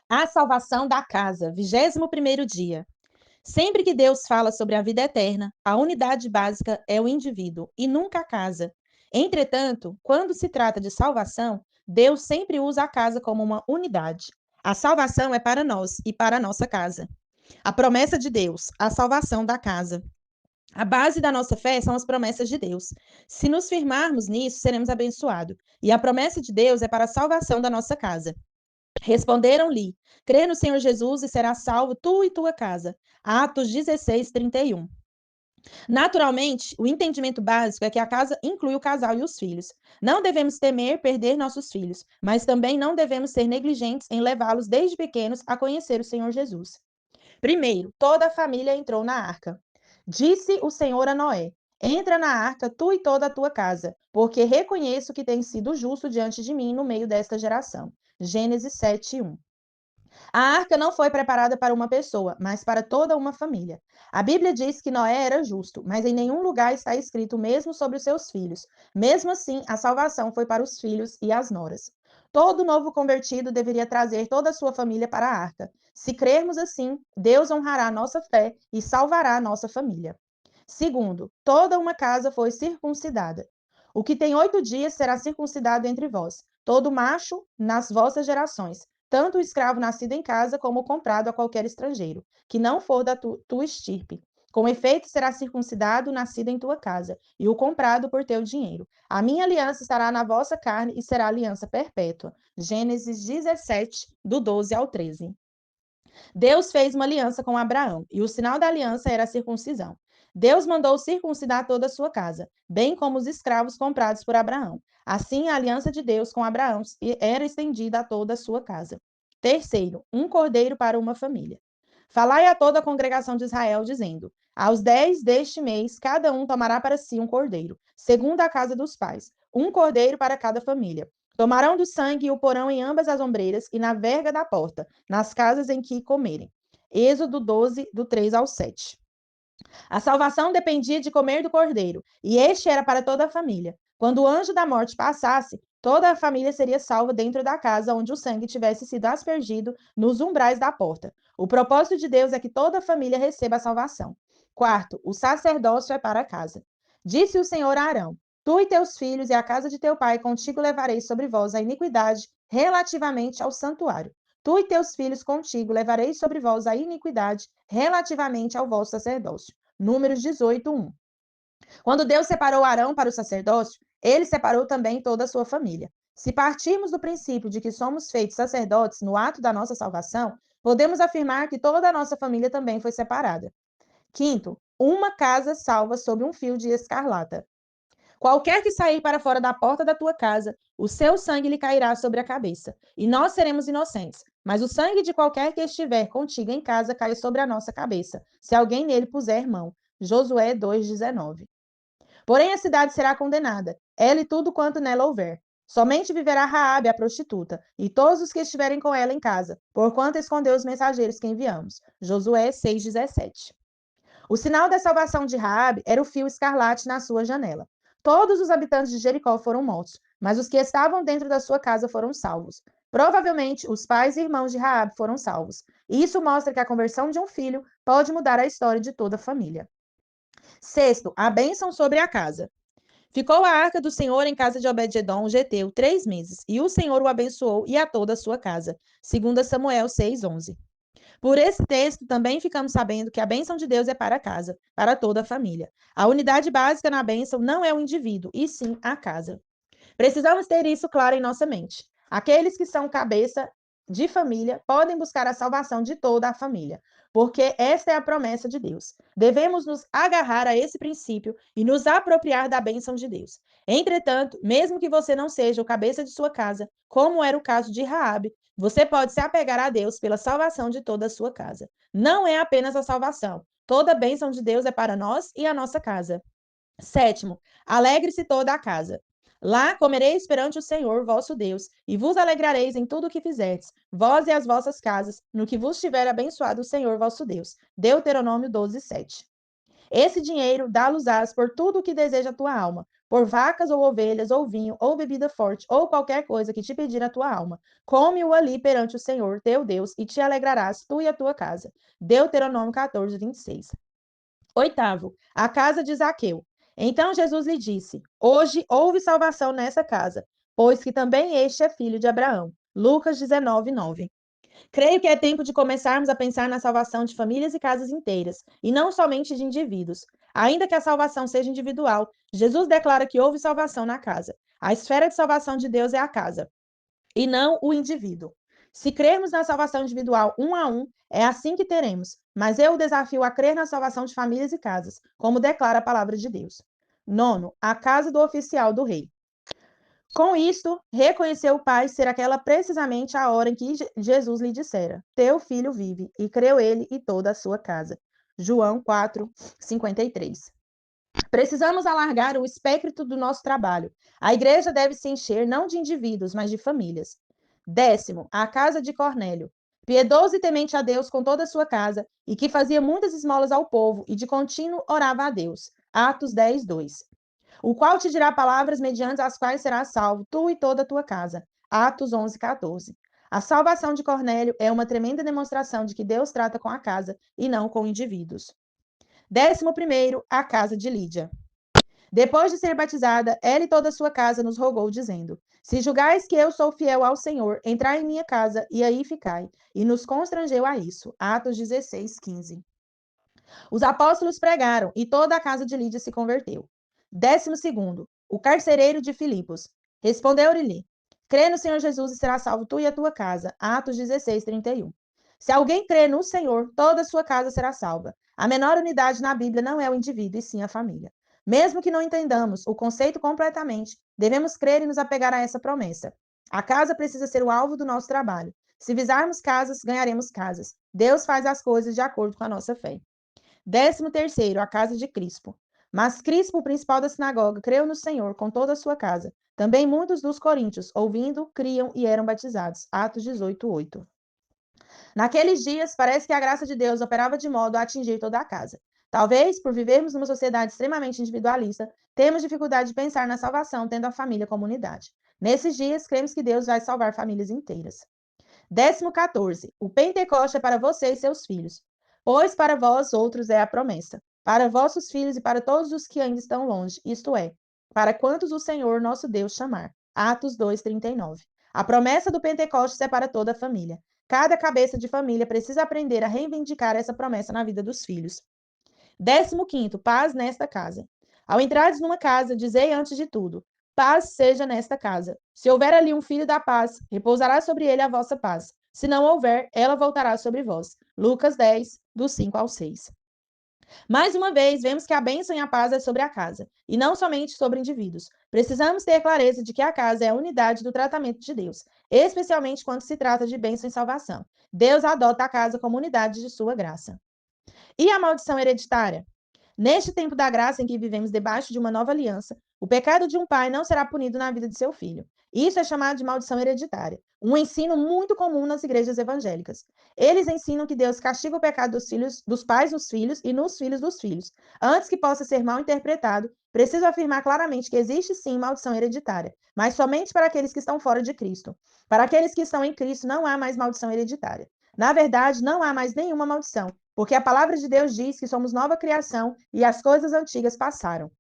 A salvação da casa, 21º dia. Sempre que Deus fala sobre a vida eterna, a unidade básica é o indivíduo e nunca a casa. Entretanto, quando se trata de salvação, Deus sempre usa a casa como uma unidade. A salvação é para nós e para a nossa casa. A promessa de Deus, a salvação da casa. A base da nossa fé são as promessas de Deus. Se nos firmarmos nisso, seremos abençoados. E a promessa de Deus é para a salvação da nossa casa. Responderam-lhe: crê no Senhor Jesus e serás salvo tu e tua casa. Atos 16, 31. Naturalmente, o entendimento básico é que a casa inclui o casal e os filhos. Não devemos temer perder nossos filhos, mas também não devemos ser negligentes em levá-los desde pequenos a conhecer o Senhor Jesus. Primeiro, toda a família entrou na arca. Disse o Senhor a Noé: entra na arca, tu e toda a tua casa, porque reconheço que tens sido justo diante de mim no meio desta geração. Gênesis 7, 1. A arca não foi preparada para uma pessoa, mas para toda uma família. A Bíblia diz que Noé era justo, mas em nenhum lugar está escrito mesmo sobre os seus filhos. Mesmo assim, a salvação foi para os filhos e as noras. Todo novo convertido deveria trazer toda a sua família para a arca. Se crermos assim, Deus honrará a nossa fé e salvará a nossa família. Segundo, toda uma casa foi circuncidada. O que tem 8 dias será circuncidado entre vós, todo macho nas vossas gerações, tanto o escravo nascido em casa como o comprado a qualquer estrangeiro, que não for da tua estirpe. Com efeito, será circuncidado o nascido em tua casa, e o comprado por teu dinheiro. A minha aliança estará na vossa carne e será aliança perpétua. Gênesis 17, do 12 ao 13. Deus fez uma aliança com Abraão, e o sinal da aliança era a circuncisão. Deus mandou circuncidar toda a sua casa, bem como os escravos comprados por Abraão. Assim, a aliança de Deus com Abraão era estendida a toda a sua casa. Terceiro, um cordeiro para uma família. Falai a toda a congregação de Israel, dizendo: aos 10 deste mês, cada um tomará para si um cordeiro, segundo a casa dos pais, um cordeiro para cada família. Tomarão do sangue e o porão em ambas as ombreiras e na verga da porta, nas casas em que comerem. Êxodo 12, do 3 ao 7. A salvação dependia de comer do cordeiro, e este era para toda a família. Quando o anjo da morte passasse, toda a família seria salva dentro da casa onde o sangue tivesse sido aspergido nos umbrais da porta. O propósito de Deus é que toda a família receba a salvação. Quarto, o sacerdócio é para a casa. Disse o Senhor a Arão: tu e teus filhos e a casa de teu pai contigo levarei sobre vós a iniquidade relativamente ao santuário. Tu e teus filhos contigo levarei sobre vós a iniquidade relativamente ao vosso sacerdócio. Números 18, 1. Quando Deus separou Arão para o sacerdócio, ele separou também toda a sua família. Se partirmos do princípio de que somos feitos sacerdotes no ato da nossa salvação, podemos afirmar que toda a nossa família também foi separada. Quinto, uma casa salva sob um fio de escarlata. Qualquer que sair para fora da porta da tua casa, o seu sangue lhe cairá sobre a cabeça, e nós seremos inocentes. Mas o sangue de qualquer que estiver contigo em casa cai sobre a nossa cabeça, se alguém nele puser mão. Josué 2,19. Porém a cidade será condenada, ela e tudo quanto nela houver. Somente viverá Raabe, a prostituta, e todos os que estiverem com ela em casa, porquanto escondeu os mensageiros que enviamos. Josué 6,17. O sinal da salvação de Raabe era o fio escarlate na sua janela. Todos os habitantes de Jericó foram mortos, mas os que estavam dentro da sua casa foram salvos. Provavelmente, os pais e irmãos de Raabe foram salvos. E isso mostra que a conversão de um filho pode mudar a história de toda a família. Sexto, a bênção sobre a casa. Ficou a arca do Senhor em casa de Obed-edom, o geteu, 3 meses, e o Senhor o abençoou e a toda a sua casa. 2 Samuel 6:11. Por esse texto, também ficamos sabendo que a bênção de Deus é para a casa, para toda a família. A unidade básica na bênção não é o indivíduo, e sim a casa. Precisamos ter isso claro em nossa mente. Aqueles que são cabeça de família podem buscar a salvação de toda a família, porque esta é a promessa de Deus. Devemos nos agarrar a esse princípio e nos apropriar da bênção de Deus. Entretanto, mesmo que você não seja o cabeça de sua casa, como era o caso de Raabe, você pode se apegar a Deus pela salvação de toda a sua casa. Não é apenas a salvação. Toda a bênção de Deus é para nós e a nossa casa. Sétimo, alegre-se toda a casa. Lá comereis perante o Senhor vosso Deus, e vos alegrareis em tudo o que fizerdes, vós e as vossas casas, no que vos tiver abençoado o Senhor vosso Deus. Deuteronômio 12, 7. Esse dinheiro dá-los-ás por tudo o que deseja a tua alma, por vacas ou ovelhas, ou vinho, ou bebida forte, ou qualquer coisa que te pedir a tua alma. Come-o ali perante o Senhor, teu Deus, e te alegrarás, tu e a tua casa. Deuteronômio 14, 26. Oitavo, a casa de Zaqueu. Então Jesus lhe disse: Hoje houve salvação nessa casa, pois que também este é filho de Abraão. Lucas 19, 9. Creio que é tempo de começarmos a pensar na salvação de famílias e casas inteiras, e não somente de indivíduos. Ainda que a salvação seja individual, Jesus declara que houve salvação na casa. A esfera de salvação de Deus é a casa, e não o indivíduo. Se crermos na salvação individual um a um, é assim que teremos, mas eu o desafio a crer na salvação de famílias e casas, como declara a palavra de Deus. Nono, a casa do oficial do rei. Com isto, reconheceu o pai ser aquela precisamente a hora em que Jesus lhe dissera: Teu filho vive, e creu ele e toda a sua casa. João 4, 53. Precisamos alargar o espectro do nosso trabalho. A igreja deve se encher não de indivíduos, mas de famílias. Décimo, a casa de Cornélio. Piedoso e temente a Deus com toda a sua casa, e que fazia muitas esmolas ao povo, e de contínuo orava a Deus. Atos 10, 2. O qual te dirá palavras mediante as quais serás salvo, tu e toda a tua casa. Atos 11, 14. A salvação de Cornélio é uma tremenda demonstração de que Deus trata com a casa e não com indivíduos. 11º, a casa de Lídia. Depois de ser batizada, ela e toda a sua casa nos rogou, dizendo: Se julgais que eu sou fiel ao Senhor, entrai em minha casa e aí ficai. E nos constrangeu a isso. Atos 16, 15. Os apóstolos pregaram e toda a casa de Lídia se converteu. 12º, o carcereiro de Filipos. Respondeu-lhe: Crê no Senhor Jesus e será salvo tu e a tua casa. Atos 16, 31. Se alguém crê no Senhor, toda a sua casa será salva. A menor unidade na Bíblia não é o indivíduo, e sim a família. Mesmo que não entendamos o conceito completamente, devemos crer e nos apegar a essa promessa. A casa precisa ser o alvo do nosso trabalho. Se visarmos casas, ganharemos casas. Deus faz as coisas de acordo com a nossa fé. 13º, a casa de Crispo. Mas Crispo, o principal da sinagoga, creu no Senhor com toda a sua casa. Também muitos dos coríntios, ouvindo, criam e eram batizados. Atos 18, 8. Naqueles dias, parece que a graça de Deus operava de modo a atingir toda a casa. Talvez, por vivermos numa sociedade extremamente individualista, temos dificuldade de pensar na salvação tendo a família como unidade. Nesses dias, cremos que Deus vai salvar famílias inteiras. 14º, o Pentecoste é para você e seus filhos. Pois para vós outros é a promessa, para vossos filhos e para todos os que ainda estão longe, isto é, para quantos o Senhor nosso Deus chamar. Atos 2:39. A promessa do Pentecostes é para toda a família. Cada cabeça de família precisa aprender a reivindicar essa promessa na vida dos filhos. 15º, paz nesta casa. Ao entrares numa casa, dizei antes de tudo: paz seja nesta casa. Se houver ali um filho da paz, repousará sobre ele a vossa paz. Se não houver, ela voltará sobre vós. Lucas 10, do 5 ao 6. Mais uma vez, vemos que a bênção e a paz é sobre a casa, e não somente sobre indivíduos. Precisamos ter clareza de que a casa é a unidade do tratamento de Deus, especialmente quando se trata de bênção e salvação. Deus adota a casa como unidade de sua graça. E a maldição hereditária? Neste tempo da graça em que vivemos debaixo de uma nova aliança, o pecado de um pai não será punido na vida de seu filho. Isso é chamado de maldição hereditária, um ensino muito comum nas igrejas evangélicas. Eles ensinam que Deus castiga o pecado dos filhos, dos pais nos filhos e nos filhos dos filhos. Antes que possa ser mal interpretado, preciso afirmar claramente que existe sim maldição hereditária, mas somente para aqueles que estão fora de Cristo. Para aqueles que estão em Cristo não há mais maldição hereditária. Na verdade, não há mais nenhuma maldição, porque a palavra de Deus diz que somos nova criação e as coisas antigas passaram.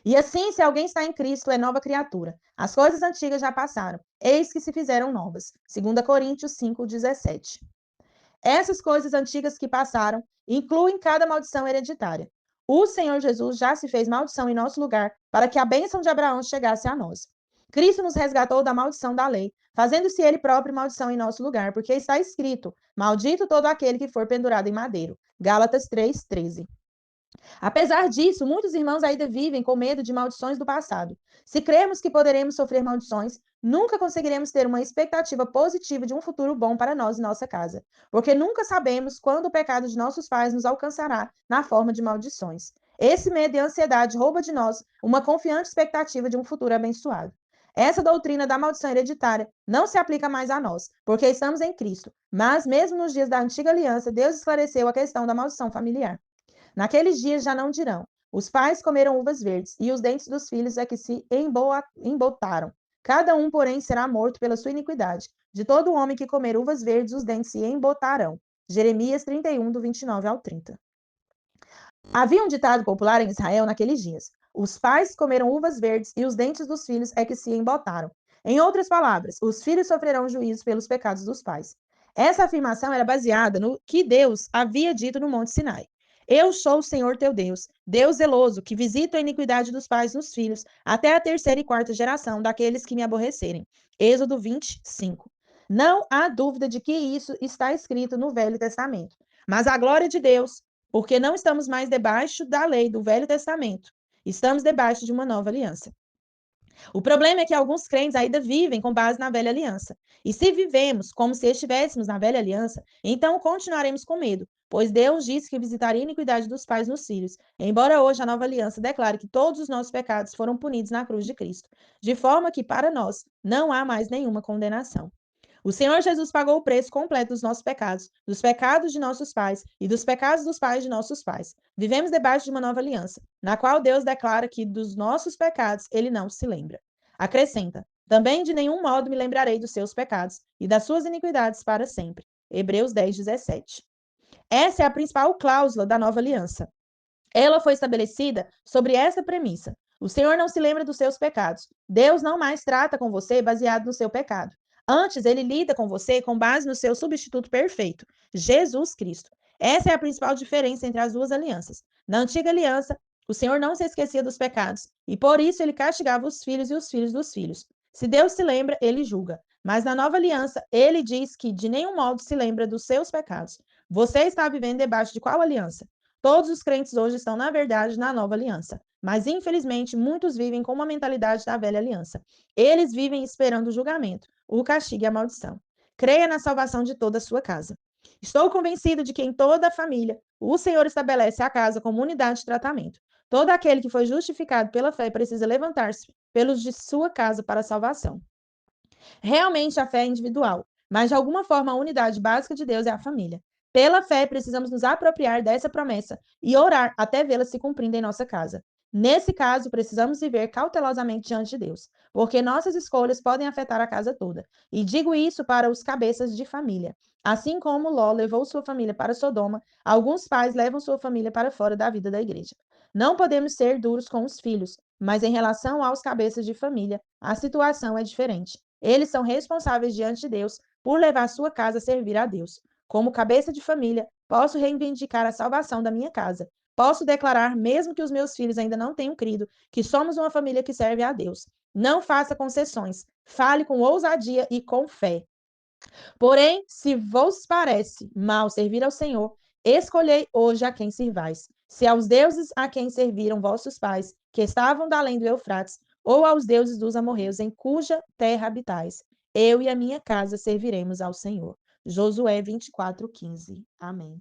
E assim, se alguém está em Cristo, é nova criatura. As coisas antigas já passaram, eis que se fizeram novas. 2 Coríntios 5:17. Essas coisas antigas que passaram incluem cada maldição hereditária. O Senhor Jesus já se fez maldição em nosso lugar para que a bênção de Abraão chegasse a nós. Cristo nos resgatou da maldição da lei, fazendo-se ele próprio maldição em nosso lugar, porque está escrito: Maldito todo aquele que for pendurado em madeiro. Gálatas 3:13. Apesar disso, muitos irmãos ainda vivem com medo de maldições do passado. Se crermos que poderemos sofrer maldições, nunca conseguiremos ter uma expectativa positiva de um futuro bom para nós e nossa casa, porque nunca sabemos quando o pecado de nossos pais nos alcançará na forma de maldições. Esse medo e ansiedade rouba de nós uma confiante expectativa de um futuro abençoado. Essa doutrina da maldição hereditária não se aplica mais a nós, porque estamos em Cristo, mas mesmo nos dias da antiga aliança, Deus esclareceu a questão da maldição familiar. Naqueles dias já não dirão: Os pais comeram uvas verdes, e os dentes dos filhos é que se embotaram. Cada um, porém, será morto pela sua iniquidade. De todo homem que comer uvas verdes, os dentes se embotarão. Jeremias 31, do 29 ao 30. Havia um ditado popular em Israel naqueles dias: os pais comeram uvas verdes e os dentes dos filhos é que se embotaram. Em outras palavras, os filhos sofrerão juízo pelos pecados dos pais. Essa afirmação era baseada no que Deus havia dito no Monte Sinai. Eu sou o Senhor teu Deus, Deus zeloso, que visita a iniquidade dos pais nos filhos, até a terceira e quarta geração daqueles que me aborrecerem. Êxodo 25. Não há dúvida de que isso está escrito no Velho Testamento. Mas a glória de Deus, porque não estamos mais debaixo da lei do Velho Testamento, estamos debaixo de uma nova aliança. O problema é que alguns crentes ainda vivem com base na velha aliança. E se vivemos como se estivéssemos na velha aliança, então continuaremos com medo, pois Deus disse que visitaria a iniquidade dos pais nos filhos, embora hoje a nova aliança declare que todos os nossos pecados foram punidos na cruz de Cristo, de forma que para nós não há mais nenhuma condenação. O Senhor Jesus pagou o preço completo dos nossos pecados, dos pecados de nossos pais e dos pecados dos pais de nossos pais. Vivemos debaixo de uma nova aliança, na qual Deus declara que dos nossos pecados ele não se lembra. Acrescenta: também de nenhum modo me lembrarei dos seus pecados e das suas iniquidades para sempre. Hebreus 10, 17. Essa é a principal cláusula da nova aliança. Ela foi estabelecida sobre essa premissa: o Senhor não se lembra dos seus pecados. Deus não mais trata com você baseado no seu pecado. Antes, ele lida com você com base no seu substituto perfeito, Jesus Cristo. Essa é a principal diferença entre as duas alianças. Na antiga aliança, o Senhor não se esquecia dos pecados, e por isso ele castigava os filhos e os filhos dos filhos. Se Deus se lembra, ele julga. Mas na nova aliança, ele diz que de nenhum modo se lembra dos seus pecados. Você está vivendo debaixo de qual aliança? Todos os crentes hoje estão, na verdade, na nova aliança. Mas, infelizmente, muitos vivem com uma mentalidade da velha aliança. Eles vivem esperando o julgamento, o castigo e a maldição. Creia na salvação de toda a sua casa. Estou convencido de que em toda a família, o Senhor estabelece a casa como unidade de tratamento. Todo aquele que foi justificado pela fé precisa levantar-se pelos de sua casa para a salvação. Realmente a fé é individual, mas de alguma forma a unidade básica de Deus é a família. Pela fé, precisamos nos apropriar dessa promessa e orar até vê-la se cumprindo em nossa casa. Nesse caso, precisamos viver cautelosamente diante de Deus, porque nossas escolhas podem afetar a casa toda. E digo isso para os cabeças de família. Assim como Ló levou sua família para Sodoma, alguns pais levam sua família para fora da vida da igreja. Não podemos ser duros com os filhos, mas em relação aos cabeças de família, a situação é diferente. Eles são responsáveis diante de Deus por levar sua casa a servir a Deus. Como cabeça de família, posso reivindicar a salvação da minha casa. Posso declarar, mesmo que os meus filhos ainda não tenham crido, que somos uma família que serve a Deus. Não faça concessões. Fale com ousadia e com fé. Porém, se vos parece mal servir ao Senhor, escolhei hoje a quem servais. Se aos deuses a quem serviram vossos pais, que estavam da além do Eufrates, ou aos deuses dos amorreus em cuja terra habitais. Eu e a minha casa serviremos ao Senhor. Josué 24:15. Amém.